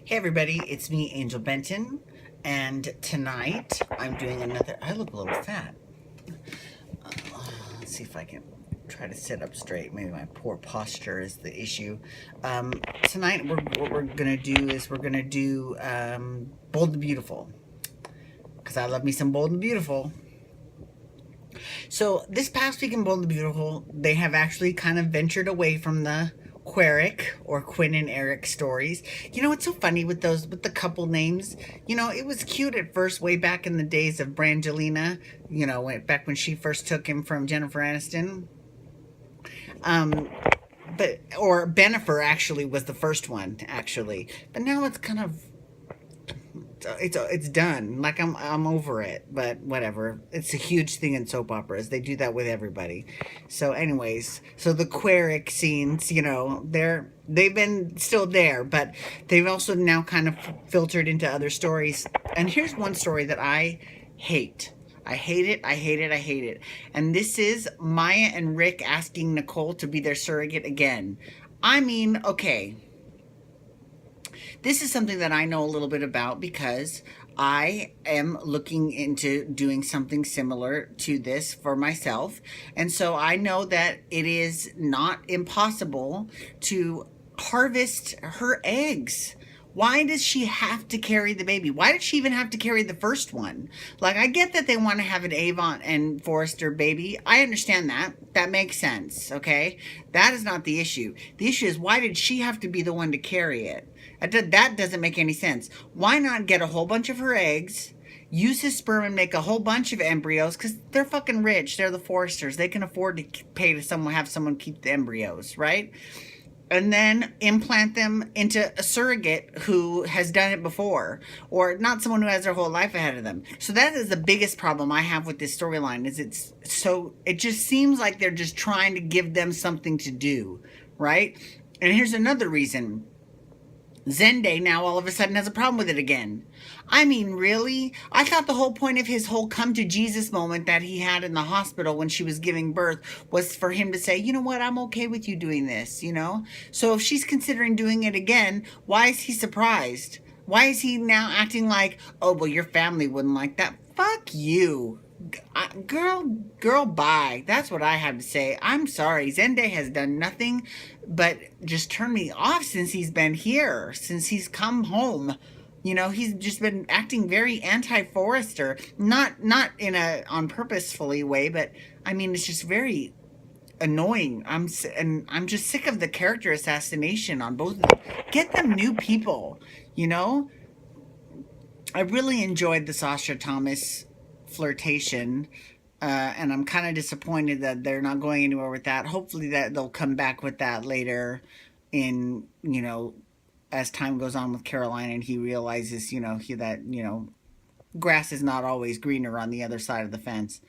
Hey everybody, it's me, Angel Benton, and tonight I'm doing another. I look a little fat. Let's see if I can try to sit up straight. Maybe my poor posture is the issue. Tonight, what we're gonna do is we're gonna do Bold and Beautiful, because I love me some Bold and Beautiful. So this past week in Bold and Beautiful, they have actually kind of ventured away from the Queric or Quinn and Eric stories. You know, it's so funny with the couple names. You know, it was cute at first, way back in the days of Brangelina. You know, back when she first took him from Jennifer Aniston. Or Bennifer actually was the first one, actually. But now it's kind of it's done. Like I'm over it, but whatever. It's a huge thing in soap operas. They do that with everybody. So anyways, so the Queric scenes, you know, they've been still there, but they've also now kind of filtered into other stories. And here's one story that I hate. I hate it, I hate it, I hate it. And this is Maya and Rick asking Nicole to be their surrogate again. I mean, okay, this is something that I know a little bit about because I am looking into doing something similar to this for myself. And so I know that it is not impossible to harvest her eggs. Why does she have to carry the baby? Why did she even have to carry the first one? Like, I get that they want to have an Avon and Forrester baby. I understand that. That makes sense, okay? That is not the issue. The issue is, why did she have to be the one to carry it? That doesn't make any sense. Why not get a whole bunch of her eggs, use his sperm and make a whole bunch of embryos? Because they're fucking rich. They're the Forresters. They can afford to pay to have someone keep the embryos, right? And then implant them into a surrogate who has done it before, or not someone who has their whole life ahead of them. So that is the biggest problem I have with this storyline, is it just seems like they're just trying to give them something to do, right? And here's another reason. Zende now all of a sudden has a problem with it again. I mean, really? I thought the whole point of his whole come to Jesus moment that he had in the hospital when she was giving birth was for him to say, you know what, I'm okay with you doing this, you know? So if she's considering doing it again, why is he surprised? Why is he now acting like, oh, well, your family wouldn't like that? Fuck you. Girl, bye. That's what I have to say. I'm sorry. Zende has done nothing but just turn me off since he's been here, since he's come home. You know, he's just been acting very anti-Forrester. Not in a on purposefully way, but I mean, it's just very annoying. I'm just sick of the character assassination on both of them. Get them new people, you know? I really enjoyed the Sasha Thomas flirtation, and I'm kind of disappointed that they're not going anywhere with that. Hopefully that they'll come back with that later in, you know, as time goes on with Caroline and he realizes, you know, grass is not always greener on the other side of the fence.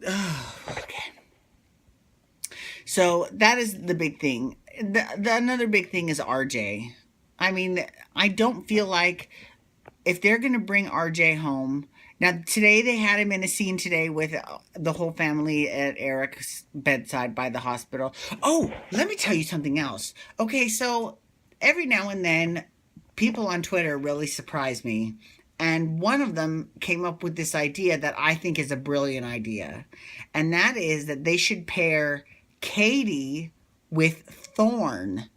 Okay. So that is the big thing. Another big thing is RJ. I mean, I don't feel like if they're going to bring RJ home. Now, today they had him in a scene today with the whole family at Eric's bedside by the hospital. Oh, let me tell you something else. Okay, so every now and then, people on Twitter really surprise me. And one of them came up with this idea that I think is a brilliant idea. And that is that they should pair Katie with Thorne.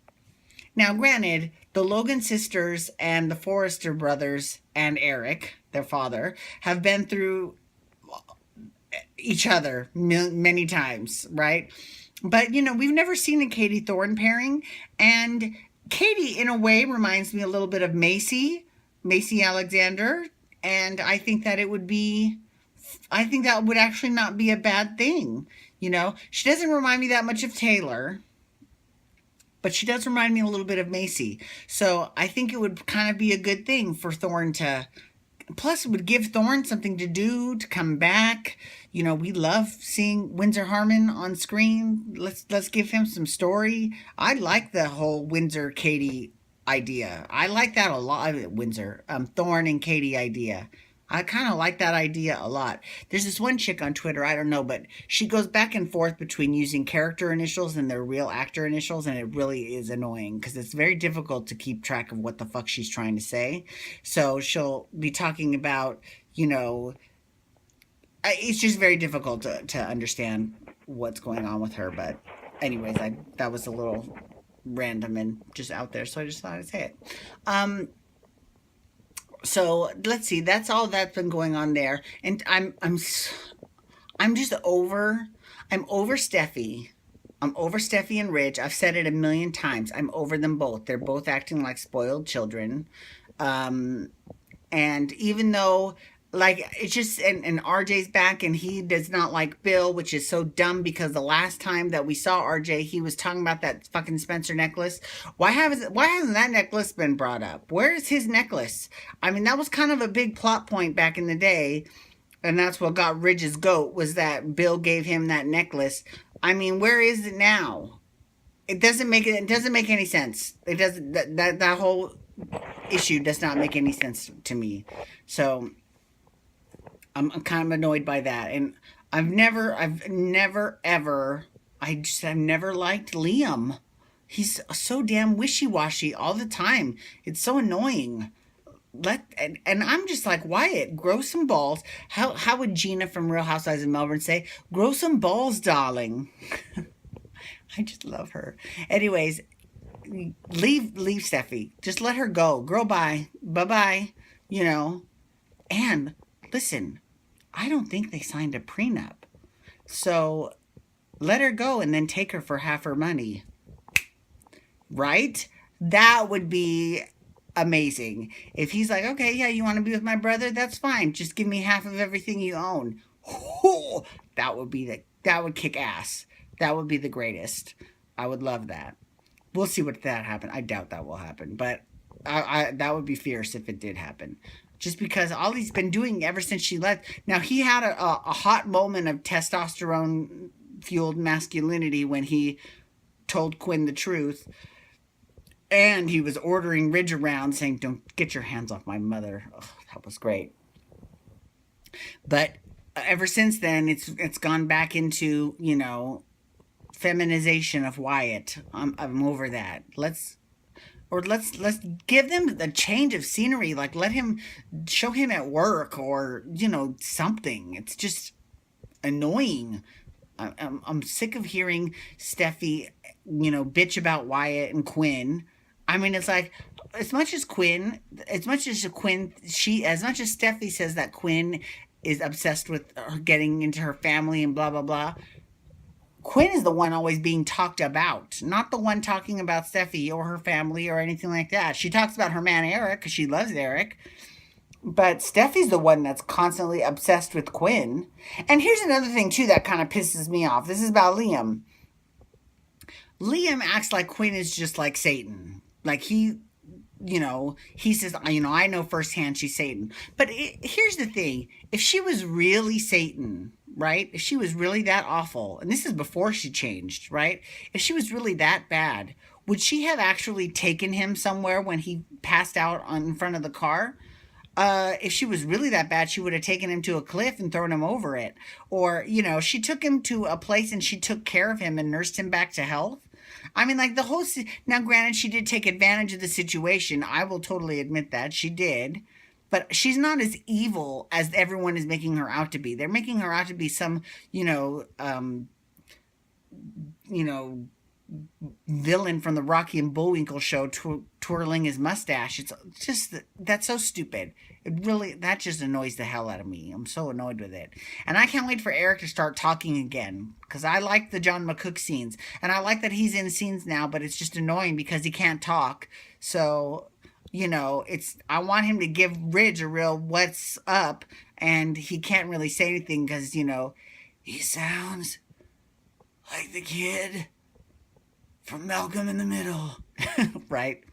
Now, granted, the Logan sisters and the Forrester brothers and Eric, their father, have been through each other many times, right? But, you know, we've never seen a Katie Thorne pairing. And Katie, in a way, reminds me a little bit of Macy Alexander. And I think that would actually not be a bad thing. You know, she doesn't remind me that much of Taylor, but she does remind me a little bit of Macy. So I think it would kind of be a good thing for Thorne to... Plus, it would give Thorne something to do, to come back. You know, we love seeing Windsor Harmon on screen. Let's give him some story. I like the whole Windsor Katie idea. I like that a lot. Windsor, Thorne and Katie idea. I kind of like that idea a lot. There's this one chick on Twitter, I don't know, but she goes back and forth between using character initials and their real actor initials, and it really is annoying because it's very difficult to keep track of what the fuck she's trying to say. So she'll be talking about, you know, it's just very difficult to understand what's going on with her. But, anyways, that was a little random and just out there, so I just thought I'd say it. So let's see. That's all that's been going on there, and I'm just over. I'm over Steffy. I'm over Steffy and Rich. I've said it a million times. I'm over them both. They're both acting like spoiled children. And even though, like, it's just, and RJ's back and he does not like Bill, which is so dumb because the last time that we saw RJ, he was talking about that fucking Spencer necklace. Why hasn't that necklace been brought up? Where is his necklace? I mean, that was kind of a big plot point back in the day. And that's what got Ridge's goat, was that Bill gave him that necklace. I mean, where is it now? It doesn't make any sense. It doesn't, that whole issue does not make any sense to me. So I'm kind of annoyed by that. And I've never ever liked Liam. He's so damn wishy-washy all the time. It's so annoying. And I'm just like, Wyatt, grow some balls. How would Gina from Real Housewives of Melbourne say? Grow some balls, darling. I just love her. Anyways, leave Steffy. Just let her go. Girl, bye. Bye-bye. You know. And listen, I don't think they signed a prenup. So let her go and then take her for half her money. Right? That would be amazing. If he's like, okay, yeah, you want to be with my brother? That's fine. Just give me half of everything you own. That would kick ass. That would be the greatest. I would love that. We'll see what that happen. I doubt that will happen, but that would be fierce if it did happen. Just because all he's been doing ever since she left. Now, he had a hot moment of testosterone-fueled masculinity when he told Quinn the truth. And he was ordering Ridge around saying, don't get your hands off my mother. Oh, that was great. But ever since then, it's gone back into, you know, feminization of Wyatt. I'm over that. Let's give them the change of scenery. Like, let him show him at work or, you know, something. It's just annoying. I'm sick of hearing Steffy, you know, bitch about Wyatt and Quinn. I mean, it's like, as much as Steffy says that Quinn is obsessed with her getting into her family and blah, blah, blah, Quinn is the one always being talked about, not the one talking about Steffy or her family or anything like that. She talks about her man Eric because she loves Eric, but Steffi's the one that's constantly obsessed with Quinn. And here's another thing, too, that kind of pisses me off. This is about Liam. Liam acts like Quinn is just like Satan. Like, he says, you know, I know firsthand she's Satan. But here's the thing. If she was really Satan, right? If she was really that awful, and this is before she changed, right? If she was really that bad, would she have actually taken him somewhere when he passed out in front of the car? If she was really that bad, she would have taken him to a cliff and thrown him over it. Or, you know, she took him to a place and she took care of him and nursed him back to health. I mean, like, now, granted, she did take advantage of the situation. I will totally admit that. She did. But she's not as evil as everyone is making her out to be. They're making her out to be some, villain from the Rocky and Bullwinkle show twirling his mustache. It's just, that's so stupid. That just annoys the hell out of me. I'm so annoyed with it. And I can't wait for Eric to start talking again, because I like the John McCook scenes. And I like that he's in scenes now, but it's just annoying because he can't talk. So, you know, I want him to give Ridge a real what's up, and he can't really say anything because, you know, he sounds like the kid from Malcolm in the Middle. Right?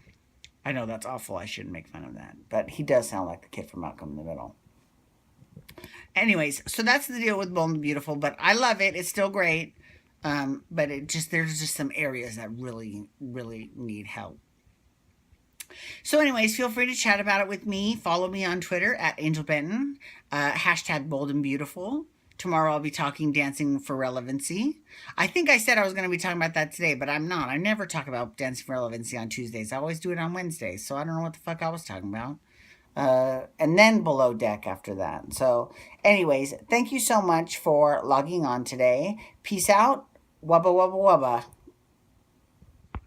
I know that's awful. I shouldn't make fun of that. But he does sound like the kid from Malcolm in the Middle. Anyways, so that's the deal with Bold and Beautiful. But I love it. It's still great. But there's just some areas that really, really need help. So, anyways, feel free to chat about it with me. Follow me on Twitter at Angel Benton, hashtag bold and beautiful. Tomorrow I'll be talking dancing for relevancy. I think I said I was going to be talking about that today, but I'm not. I never talk about dancing for relevancy on Tuesdays. I always do it on Wednesdays. So I don't know what the fuck I was talking about. And then below deck after that. So, anyways, thank you so much for logging on today. Peace out. Wubba, wubba, wubba.